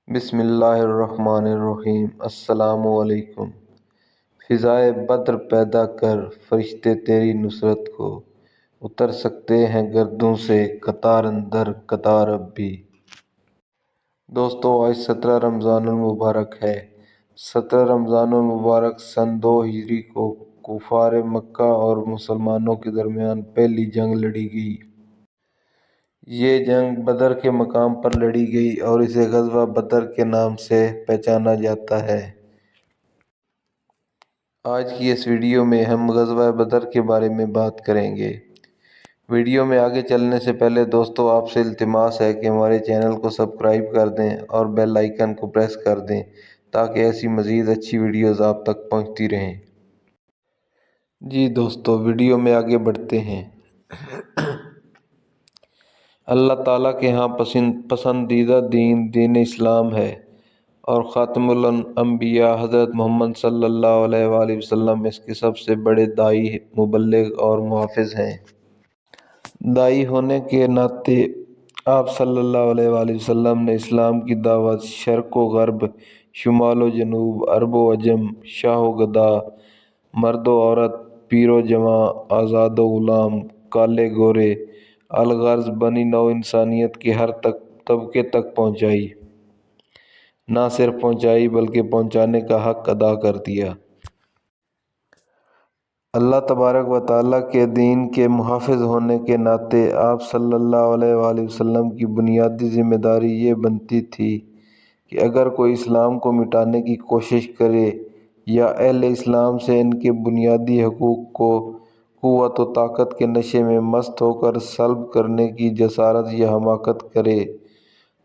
بسم اللہ الرحمن الرحیم۔ السلام علیکم۔ فضائے بدر پیدا کر فرشتے تیری نصرت کو، اتر سکتے ہیں گردوں سے قطار اندر قطار اب بھی۔ دوستو، آج 17 رمضان المبارک ہے۔ 17 رمضان المبارک سن 2 ہجری کو کفار مکہ اور مسلمانوں کے درمیان پہلی جنگ لڑی گئی۔ یہ جنگ بدر کے مقام پر لڑی گئی اور اسے غزوہ بدر کے نام سے پہچانا جاتا ہے۔ آج کی اس ویڈیو میں ہم غزوہ بدر کے بارے میں بات کریں گے۔ ویڈیو میں آگے چلنے سے پہلے دوستو، آپ سے التماس ہے کہ ہمارے چینل کو سبسکرائب کر دیں اور بیل آئیکن کو پریس کر دیں تاکہ ایسی مزید اچھی ویڈیوز آپ تک پہنچتی رہیں۔ جی دوستو، ویڈیو میں آگے بڑھتے ہیں۔ اللہ تعالیٰ کے ہاں پسندیدہ دین اسلام ہے اور خاتم الانبیاء حضرت محمد صلی اللہ علیہ وآلہ وسلم اس کے سب سے بڑے داعی، مبلغ اور محافظ ہیں۔ داعی ہونے کے ناطے آپ صلی اللہ علیہ وآلہ وسلم نے اسلام کی دعوت شرق و غرب، شمال و جنوب، عرب و عجم، شاہ و گدا، مرد و عورت، پیر و جوان، آزاد و غلام، کالے گورے، الغرض بنی نوع انسانیت کے ہر طبقے تک پہنچائی۔ نہ صرف پہنچائی بلکہ پہنچانے کا حق ادا کر دیا۔ اللہ تبارک و تعالیٰ کے دین کے محافظ ہونے کے ناطے آپ صلی اللہ علیہ وآلہ وسلم کی بنیادی ذمہ داری یہ بنتی تھی کہ اگر کوئی اسلام کو مٹانے کی کوشش کرے یا اہل اسلام سے ان کے بنیادی حقوق کو قوت و طاقت کے نشے میں مست ہو کر سلب کرنے کی جسارت یا حماقت کرے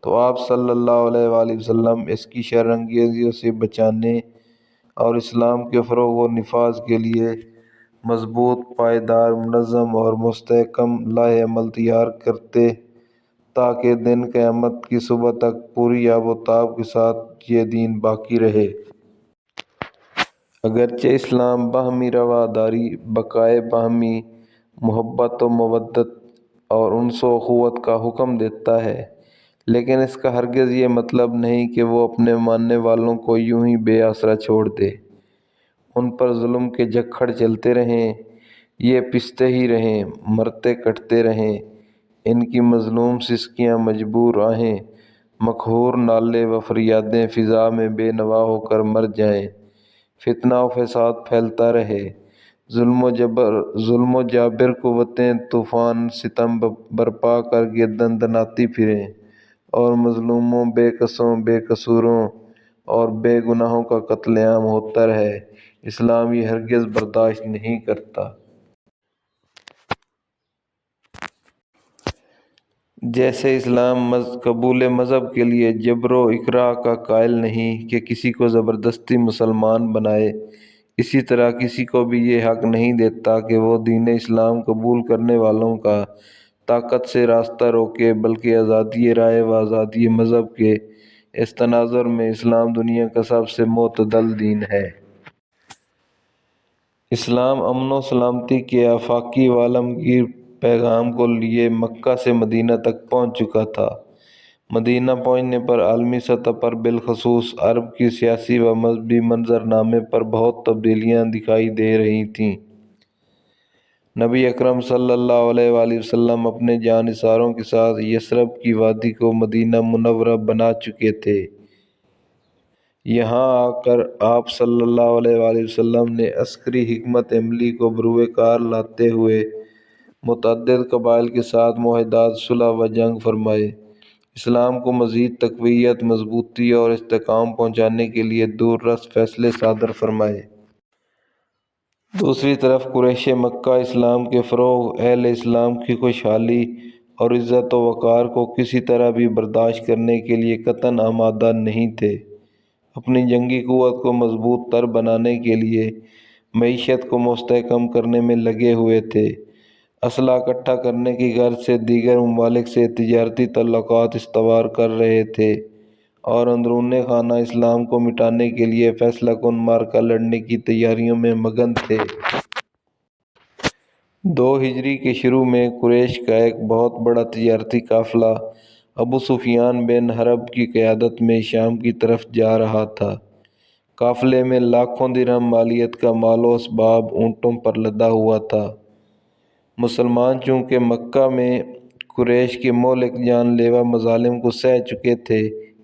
تو آپ صلی اللہ علیہ وآلہ وسلم اس کی شر انگیزیوں سے بچانے اور اسلام کے فروغ و نفاذ کے لیے مضبوط، پائیدار، منظم اور مستحکم لائحہ عمل تیار کرتے تاکہ دن قیامت کی صبح تک پوری آب و تاب کے ساتھ یہ دین باقی رہے۔ اگرچہ اسلام باہمی رواداری، بقائے باہمی محبت و مودت اور انس و اخوت کا حکم دیتا ہے، لیکن اس کا ہرگز یہ مطلب نہیں کہ وہ اپنے ماننے والوں کو یوں ہی بے آسرا چھوڑ دے، ان پر ظلم کے جھکڑ چلتے رہیں، یہ پستے ہی رہیں، مرتے کٹتے رہیں، ان کی مظلوم سسکیاں، مجبور آہیں، مقہور نالے و فریادیں فضا میں بے نوا ہو کر مر جائیں، فتنہ و فساد پھیلتا رہے، ظلم و جابر قوتیں طوفان ستم برپا کر کے دندناتی پھریں اور مظلوموں، بے کسوں، بے قصوروں اور بے گناہوں کا قتل عام ہوتا رہے، اسلام یہ ہرگز برداشت نہیں کرتا۔ جیسے اسلام قبول مذہب کے لیے جبر و اکراہ کا قائل نہیں کہ کسی کو زبردستی مسلمان بنائے، اسی طرح کسی کو بھی یہ حق نہیں دیتا کہ وہ دین اسلام قبول کرنے والوں کا طاقت سے راستہ روکے، بلکہ آزادی رائے و آزادی مذہب کے اس تناظر میں اسلام دنیا کا سب سے معتدل دین ہے۔ اسلام امن و سلامتی کے آفاقی و عالمگیر پیغام کو لیے مکہ سے مدینہ تک پہنچ چکا تھا۔ مدینہ پہنچنے پر عالمی سطح پر بالخصوص عرب کی سیاسی و مذہبی منظرنامے پر بہت تبدیلیاں دکھائی دے رہی تھیں۔ نبی اکرم صلی اللہ علیہ وآلہ وسلم اپنے جانثاروں کے ساتھ یثرب کی وادی کو مدینہ منورہ بنا چکے تھے۔ یہاں آ کر آپ صلی اللہ علیہ وآلہ وسلم نے عسکری حکمت عملی کو بروئے کار لاتے ہوئے متعدد قبائل کے ساتھ معاہدات، صلح و جنگ فرمائے، اسلام کو مزید تقویت، مضبوطی اور استحکام پہنچانے کے لیے دور رس فیصلے صادر فرمائے۔ دوسری طرف قریش مکہ اسلام کے فروغ، اہل اسلام کی خوشحالی اور عزت و وقار کو کسی طرح بھی برداشت کرنے کے لیے قطعاً آمادہ نہیں تھے۔ اپنی جنگی قوت کو مضبوط تر بنانے کے لیے معیشت کو مستحکم کرنے میں لگے ہوئے تھے، اسلحہ اکٹھا کرنے کی غرض سے دیگر ممالک سے تجارتی تعلقات استوار کر رہے تھے اور اندرون خانہ اسلام کو مٹانے کے لیے فیصلہ کن معرکہ لڑنے کی تیاریوں میں مگن تھے۔ 2 ہجری کے شروع میں قریش کا ایک بہت بڑا تجارتی قافلہ ابو سفیان بن حرب کی قیادت میں شام کی طرف جا رہا تھا۔ قافلے میں لاکھوں درہم مالیت کا مال و اسباب اونٹوں پر لدا ہوا تھا۔ مسلمان چونکہ مکہ میں قریش کے مہلک جان لیوا مظالم کو سہ چکے تھے،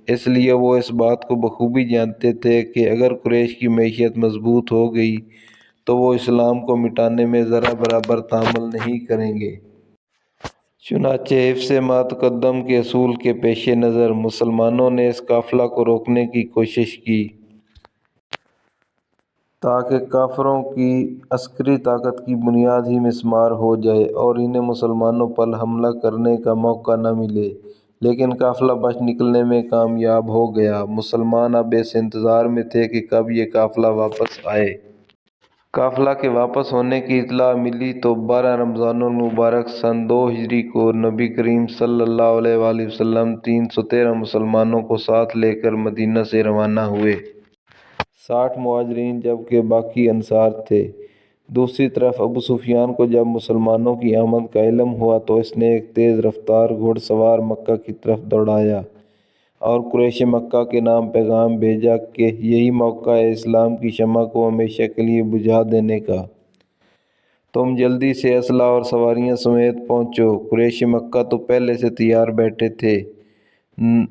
اس لیے وہ اس بات کو بخوبی جانتے تھے کہ اگر قریش کی معیشت مضبوط ہو گئی تو وہ اسلام کو مٹانے میں ذرہ برابر تحمل نہیں کریں گے۔ چنانچہ حفظ ما تقدم کے اصول کے پیش نظر مسلمانوں نے اس قافلہ کو روکنے کی کوشش کی تاکہ کافروں کی عسکری طاقت کی بنیاد ہی مسمار ہو جائے اور انہیں مسلمانوں پر حملہ کرنے کا موقع نہ ملے، لیکن قافلہ بچ نکلنے میں کامیاب ہو گیا۔ مسلمان اب اس انتظار میں تھے کہ کب یہ قافلہ واپس آئے۔ قافلہ کے واپس ہونے کی اطلاع ملی تو 12 رمضان المبارک سن 2 ہجری کو نبی کریم صلی اللہ علیہ وآلہ وسلم 313 مسلمانوں کو ساتھ لے کر مدینہ سے روانہ ہوئے۔ 60 مہاجرین جبکہ باقی انصار تھے۔ دوسری طرف ابو سفیان کو جب مسلمانوں کی آمد کا علم ہوا تو اس نے ایک تیز رفتار گھڑ سوار مکہ کی طرف دوڑایا اور قریش مکہ کے نام پیغام بھیجا کہ یہی موقع ہے اسلام کی شمع کو ہمیشہ کے لیے بجھا دینے کا۔ تم جلدی سے اسلحہ اور سواریاں سمیت پہنچو۔ قریش مکہ تو پہلے سے تیار بیٹھے تھے۔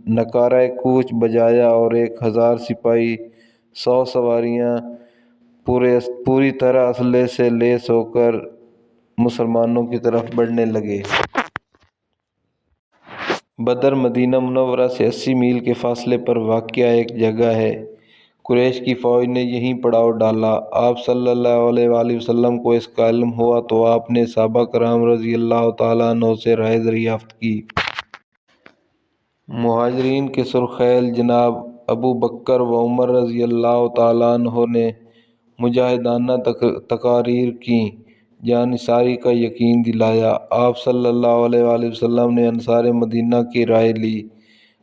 نعرۂ کوچ بجایا اور 1000 سپاہی 100 سواریاں پوری طرح اسلحے سے لیس ہو کر مسلمانوں کی طرف بڑھنے لگے۔ بدر مدینہ منورہ سے 80 میل کے فاصلے پر واقع ایک جگہ ہے۔ قریش کی فوج نے یہیں پڑاؤ ڈالا۔ آپ صلی اللہ علیہ وآلہ وسلم کو اس کا علم ہوا تو آپ نے صحابہ کرام رضی اللہ تعالیٰ عنہ سے رائے دریافت کی۔ مہاجرین کے سرخیل جناب ابو بکر و عمر رضی اللہ تعالیٰ عنہ نے مجاہدانہ تقاریر کیں، جانثاری کا یقین دلایا۔ آپ صلی اللہ علیہ وآلہ وسلم نے انصار مدینہ کی رائے لی۔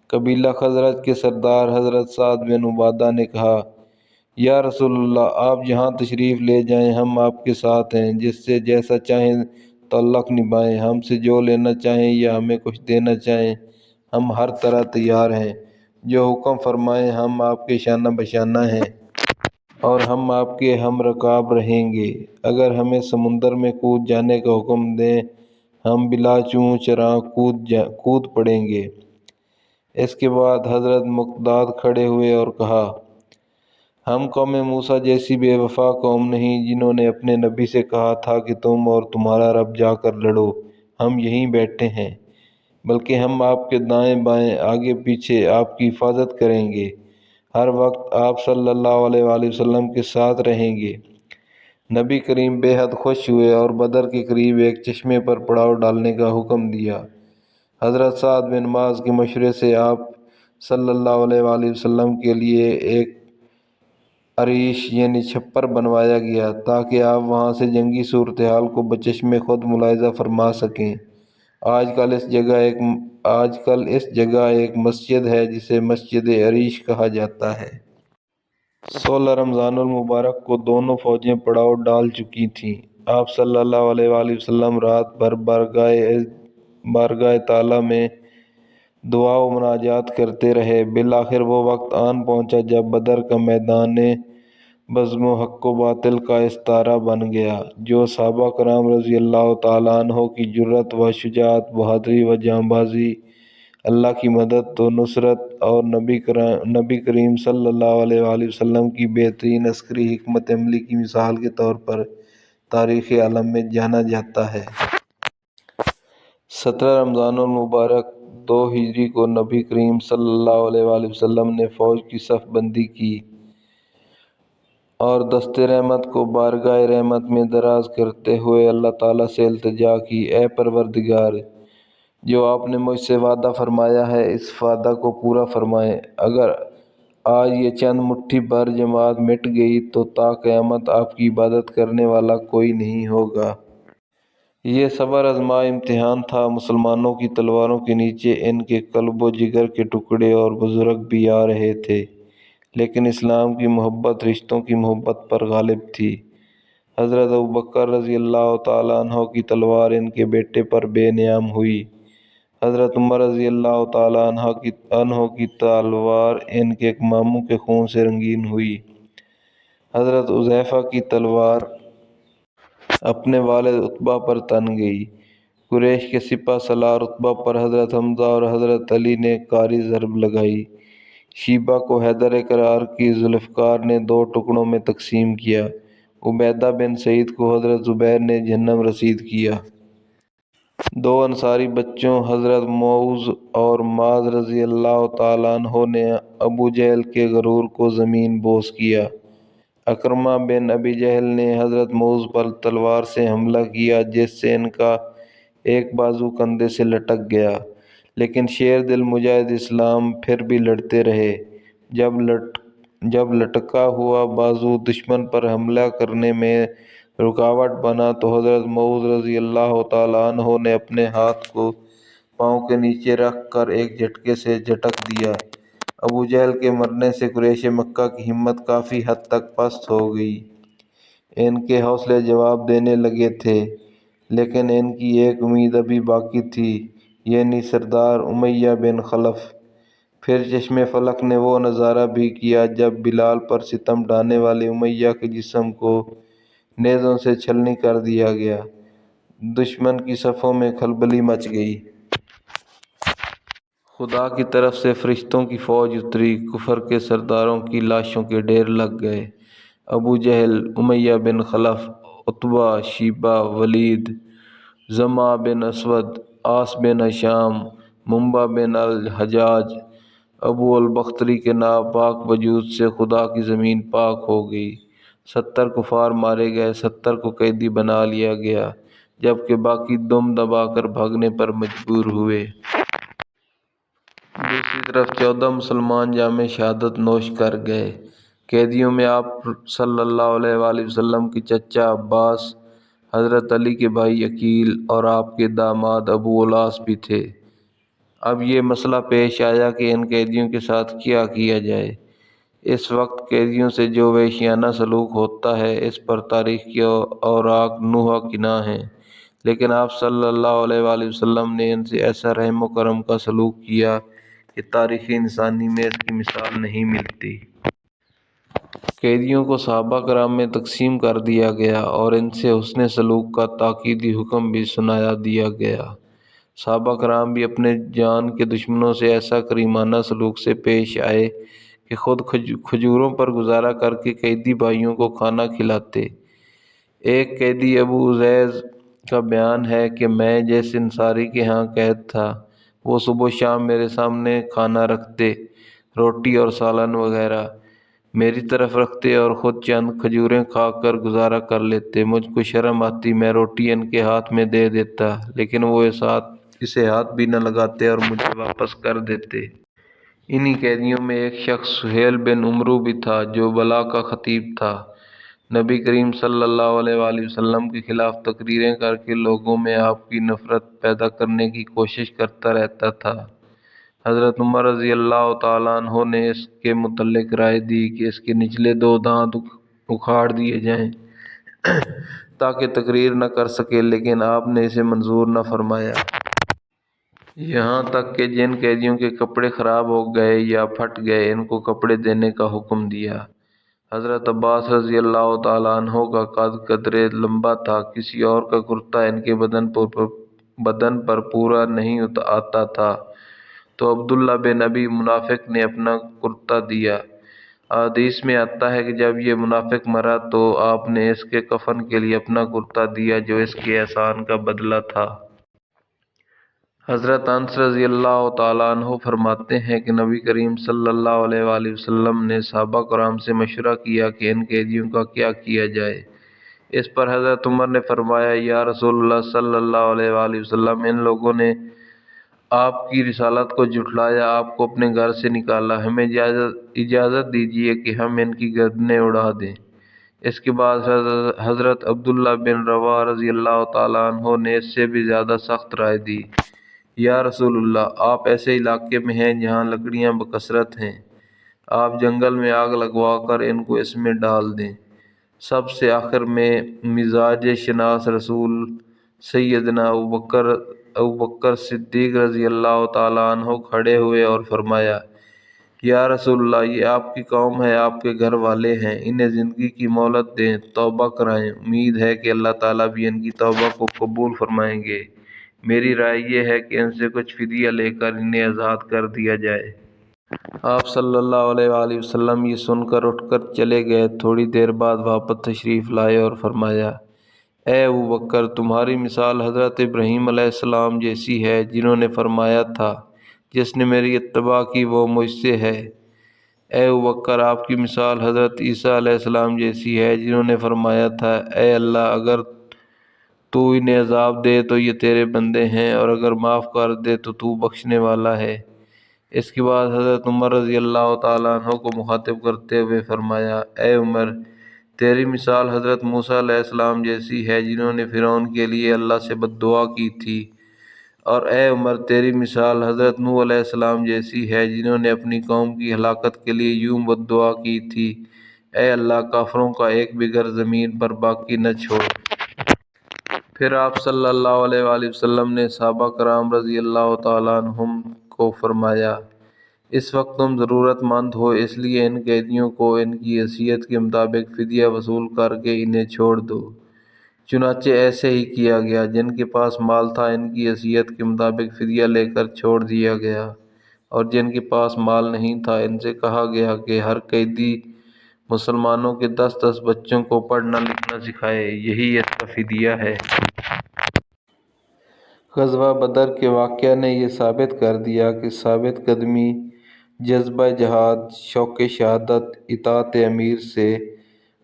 قبیلہ خزرج کے سردار حضرت سعد بن عبادہ نے کہا، یا رسول اللہ، آپ جہاں تشریف لے جائیں ہم آپ کے ساتھ ہیں، جس سے جیسا چاہیں تعلق نبھائیں، ہم سے جو لینا چاہیں یا ہمیں کچھ دینا چاہیں، ہم ہر طرح تیار ہیں۔ جو حکم فرمائیں ہم آپ کے شانہ بشانہ ہیں اور ہم آپ کے ہم رکاب رہیں گے۔ اگر ہمیں سمندر میں کود جانے کا حکم دیں ہم بلا چوں چراں کود پڑیں گے۔ اس کے بعد حضرت مقداد کھڑے ہوئے اور کہا، ہم قوم موسیٰ جیسی بے وفا قوم نہیں جنہوں نے اپنے نبی سے کہا تھا کہ تم اور تمہارا رب جا کر لڑو، ہم یہیں بیٹھے ہیں، بلکہ ہم آپ کے دائیں بائیں آگے پیچھے آپ کی حفاظت کریں گے، ہر وقت آپ صلی اللہ علیہ وآلہ وسلم کے ساتھ رہیں گے۔ نبی کریم بے حد خوش ہوئے اور بدر کے قریب ایک چشمے پر پڑاؤ ڈالنے کا حکم دیا۔ حضرت سعد بن معاذ کے مشورے سے آپ صلی اللہ علیہ وآلہ وسلم کے لیے ایک عریش یعنی چھپر بنوایا گیا تاکہ آپ وہاں سے جنگی صورتحال کو بچشمِ خود ملاحظہ فرما سکیں۔ آج کل اس جگہ ایک مسجد ہے جسے مسجد عریش کہا جاتا ہے۔ 16 رمضان المبارک کو دونوں فوجیں پڑاؤ ڈال چکی تھیں۔ آپ صلی اللہ علیہ وآلہ وسلم رات بھر بارگاہ تعالیٰ میں دعا و مناجات کرتے رہے۔ بالآخر وہ وقت آن پہنچا جب بدر کا میدان بزم و حق و باطل کا استعارہ بن گیا، جو صحابہ کرام رضی اللہ تعالیٰ عنہ کی جرأت و شجاعت، بہادری و جانبازی، اللہ کی مدد و نصرت اور نبی کریم صلی اللہ علیہ وآلہ وسلم کی بہترین عسکری حکمت عملی کی مثال کے طور پر تاریخ عالم میں جانا جاتا ہے۔ 17 رمضان المبارک 2 ہجری کو نبی کریم صلی اللہ علیہ وآلہ وسلم نے فوج کی صف بندی کی اور دست رحمت کو بارگاہ رحمت میں دراز کرتے ہوئے اللہ تعالیٰ سے التجا کی، اے پروردگار، جو آپ نے مجھ سے وعدہ فرمایا ہے اس وعدہ کو پورا فرمائیں۔ اگر آج یہ چند مٹھی بھر جماعت مٹ گئی تو تا قیامت آپ کی عبادت کرنے والا کوئی نہیں ہوگا۔ یہ صبر آزما امتحان تھا۔ مسلمانوں کی تلواروں کے نیچے ان کے قلب و جگر کے ٹکڑے اور بزرگ بھی آ رہے تھے، لیکن اسلام کی محبت رشتوں کی محبت پر غالب تھی۔ حضرت ابوبکر رضی اللہ تعالیٰ عنہ کی تلوار ان کے بیٹے پر بے نیام ہوئی۔ حضرت عمر رضی اللہ تعالیٰ عنہ کی تلوار ان کے ایک ماموں کے خون سے رنگین ہوئی۔ حضرت حذیفہ کی تلوار اپنے والد عتبہ پر تن گئی۔ قریش کے سپہ سالار عتبہ پر حضرت حمزہ اور حضرت علی نے کاری ضرب لگائی۔ شیبہ کو حیدر قرار کی ذوالفقار نے 2 ٹکڑوں میں تقسیم کیا۔ عبیدہ بن سعید کو حضرت زبیر نے جہنم رسید کیا۔ 2 انصاری بچوں حضرت معوذ اور معاذ رضی اللہ تعالیٰ عنہ نے ابو جہل کے غرور کو زمین بوس کیا۔ اکرمہ بن ابی جہل نے حضرت معوذ پر تلوار سے حملہ کیا جس سے ان کا ایک بازو کندھے سے لٹک گیا، لیکن شیر دل مجاہد اسلام پھر بھی لڑتے رہے۔ جب لٹکا ہوا بازو دشمن پر حملہ کرنے میں رکاوٹ بنا تو حضرت معوذ رضی اللہ تعالیٰ عنہ نے اپنے ہاتھ کو پاؤں کے نیچے رکھ کر ایک جھٹکے سے جھٹک دیا۔ ابو جہل کے مرنے سے قریش مکہ کی ہمت کافی حد تک پست ہو گئی۔ ان کے حوصلے جواب دینے لگے تھے، لیکن ان کی ایک امید ابھی باقی تھی، یعنی سردار امیہ بن خلف۔ پھر چشم فلک نے وہ نظارہ بھی کیا جب بلال پر ستم ڈھانے والے امیہ کے جسم کو نیزوں سے چھلنی کر دیا گیا۔ دشمن کی صفوں میں کھلبلی مچ گئی۔ خدا کی طرف سے فرشتوں کی فوج اتری، کفر کے سرداروں کی لاشوں کے ڈھیر لگ گئے۔ ابو جہل، امیہ بن خلف، عتبہ، شیبہ، ولید، زمعہ بن اسود، عاص بن ہشام، منبع بن الحجاج، ابو البختری کے ناپاک وجود سے خدا کی زمین پاک ہو گئی۔ 70 کفار مارے گئے، 70 کو قیدی بنا لیا گیا، جبکہ باقی دم دبا کر بھاگنے پر مجبور ہوئے۔ دوسری طرف 14 مسلمان جام شہادت نوش کر گئے۔ قیدیوں میں آپ صلی اللہ علیہ وآلہ وسلم کے چچا عباس، حضرت علی کے بھائی عقیل اور آپ کے داماد ابو الاس بھی تھے۔ اب یہ مسئلہ پیش آیا کہ ان قیدیوں کے ساتھ کیا کیا جائے۔ اس وقت قیدیوں سے جو وحشیانہ سلوک ہوتا ہے، اس پر تاریخ کی اوراق نوحہ کناں ہیں، لیکن آپ صلی اللہ علیہ وآلہ وسلم نے ان سے ایسا رحم و کرم کا سلوک کیا کہ تاریخ انسانی میں اس کی مثال نہیں ملتی۔ قیدیوں کو صحابہ کرام میں تقسیم کر دیا گیا اور ان سے حسن سلوک کا تاکیدی حکم بھی سنا دیا گیا۔ صحابہ کرام بھی اپنے جان کے دشمنوں سے ایسا کریمانہ سلوک سے پیش آئے کہ خود کھجوروں پر گزارا کر کے قیدی بھائیوں کو کھانا کھلاتے۔ ایک قیدی ابو عزیز کا بیان ہے کہ میں جس انصاری کے ہاں قید تھا، وہ صبح و شام میرے سامنے کھانا رکھتے، روٹی اور سالن وغیرہ میری طرف رکھتے اور خود چند کھجوریں کھا کر گزارا کر لیتے۔ مجھ کو شرم آتی، میں روٹی ان کے ہاتھ میں دے دیتا، لیکن وہ اسے ہاتھ بھی نہ لگاتے اور مجھے واپس کر دیتے۔ انہی قیدیوں میں ایک شخص سہیل بن عمرو بھی تھا جو بلا کا خطیب تھا۔ نبی کریم صلی اللہ علیہ وآلہ وسلم کے خلاف تقریریں کر کے لوگوں میں آپ کی نفرت پیدا کرنے کی کوشش کرتا رہتا تھا۔ حضرت عمر رضی اللہ تعالیٰ عنہ نے اس کے متعلق رائے دی کہ اس کے نچلے 2 دانت اکھاڑ دیے جائیں تاکہ تقریر نہ کر سکے، لیکن آپ نے اسے منظور نہ فرمایا۔ یہاں تک کہ جن قیدیوں کے کپڑے خراب ہو گئے یا پھٹ گئے، ان کو کپڑے دینے کا حکم دیا۔ حضرت عباس رضی اللہ تعالیٰ عنہ کا قد قدرے لمبا تھا، کسی اور کا کرتا ان کے بدن پر پورا نہیں آتا تھا، تو عبداللہ بن ابی منافق نے اپنا کرتا دیا۔ احادیث میں آتا ہے کہ جب یہ منافق مرا تو آپ نے اس کے کفن کے لیے اپنا کرتا دیا جو اس کے احسان کا بدلہ تھا۔ حضرت انس رضی اللہ تعالیٰ عنہ فرماتے ہیں کہ نبی کریم صلی اللہ علیہ وآلہ وسلم نے صحابہ کرام سے مشورہ کیا کہ ان قیدیوں کا کیا کیا جائے۔ اس پر حضرت عمر نے فرمایا، یا رسول اللہ صلی اللہ علیہ وآلہ وسلم، ان لوگوں نے آپ کی رسالت کو جھٹلایا، آپ کو اپنے گھر سے نکالا، ہمیں اجازت دیجیے کہ ہم ان کی گردنیں اڑا دیں۔ اس کے بعد حضرت عبداللہ بن رواحہ رضی اللہ تعالیٰ عنہ نے اس سے بھی زیادہ سخت رائے دی، یا رسول اللہ، آپ ایسے علاقے میں ہیں جہاں لکڑیاں بکثرت ہیں، آپ جنگل میں آگ لگوا کر ان کو اس میں ڈال دیں۔ سب سے آخر میں مزاج شناس رسول سیدنا ابوبکر ابو بکر صدیق رضی اللہ تعالیٰ عنہ کھڑے ہوئے اور فرمایا، یا رسول اللہ، یہ آپ کی قوم ہے، آپ کے گھر والے ہیں، انہیں زندگی کی مہلت دیں، توبہ کرائیں، امید ہے کہ اللہ تعالیٰ بھی ان کی توبہ کو قبول فرمائیں گے۔ میری رائے یہ ہے کہ ان سے کچھ فدیہ لے کر انہیں آزاد کر دیا جائے۔ آپ صلی اللہ علیہ وآلہ وسلم یہ سن کر اٹھ کر چلے گئے۔ تھوڑی دیر بعد واپس تشریف لائے اور فرمایا، اے ابو بکر، تمہاری مثال حضرت ابراہیم علیہ السلام جیسی ہے، جنہوں نے فرمایا تھا، جس نے میری اتباع کی وہ مجھ سے ہے۔ اے ابو بکر، آپ کی مثال حضرت عیسیٰ علیہ السلام جیسی ہے، جنہوں نے فرمایا تھا، اے اللہ، اگر تو انہیں عذاب دے تو یہ تیرے بندے ہیں، اور اگر معاف کر دے تو تو بخشنے والا ہے۔ اس کے بعد حضرت عمر رضی اللہ تعالیٰ عنہ کو مخاطب کرتے ہوئے فرمایا، اے عمر، تیری مثال حضرت موسیٰ علیہ السلام جیسی ہے، جنہوں نے فرعون کے لیے اللہ سے بد دعا کی تھی، اور اے عمر، تیری مثال حضرت نوح علیہ السلام جیسی ہے، جنہوں نے اپنی قوم کی ہلاکت کے لیے یوں بد دعا کی تھی، اے اللہ، کافروں کا ایک بھی گھر زمین پر باقی نہ چھوڑ۔ پھر آپ صلی اللہ علیہ وآلہ وسلم نے صحابہ کرام رضی اللہ تعالیٰ عنہم کو فرمایا، اس وقت تم ضرورت مند ہو، اس لیے ان قیدیوں کو ان کی حیثیت کے مطابق فدیہ وصول کر کے انہیں چھوڑ دو۔ چنانچہ ایسے ہی کیا گیا، جن کے پاس مال تھا ان کی حیثیت کے مطابق فدیہ لے کر چھوڑ دیا گیا، اور جن کے پاس مال نہیں تھا ان سے کہا گیا کہ ہر قیدی مسلمانوں کے 10 بچوں کو پڑھنا لکھنا سکھائے، یہی اس کا فدیہ ہے۔ غزوہ بدر کے واقعہ نے یہ ثابت کر دیا کہ ثابت قدمی، جذبہ جہاد، شوق شہادت، اطاعت امیر سے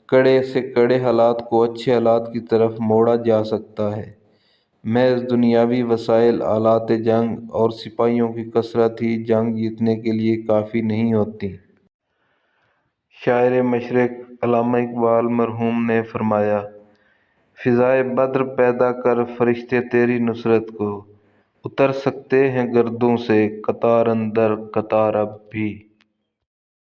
کڑے حالات کو اچھے حالات کی طرف موڑا جا سکتا ہے۔ محض دنیاوی وسائل، آلات جنگ اور سپاہیوں کی کثرت ہی جنگ جیتنے کے لیے کافی نہیں ہوتی۔ شاعر مشرق علامہ اقبال مرحوم نے فرمایا، فضائے بدر پیدا کر فرشتے تیری نصرت کو، اتر سکتے ہیں گردوں سے قطار اندر قطار اب بھی۔